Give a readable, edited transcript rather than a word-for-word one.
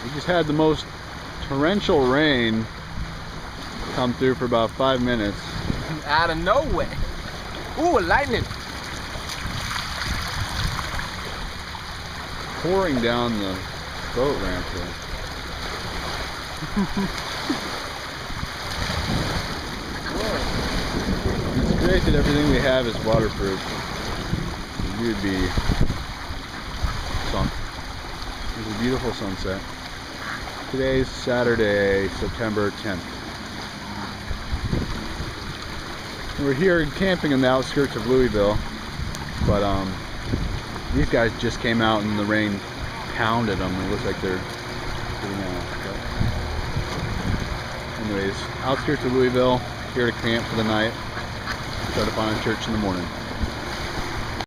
We just had the most torrential rain come through for about 5 minutes. Out of nowhere. Ooh, lightning. Pouring down the boat ramp here. It's great that everything we have is waterproof. We would be sunk. There's a beautiful sunset. Today's Saturday, September 10th. We're here camping in the outskirts of Louisville, but these guys just came out and the rain pounded them. It looks like they're getting out. Anyways, outskirts of Louisville, here to camp for the night. Try to find a church in the morning.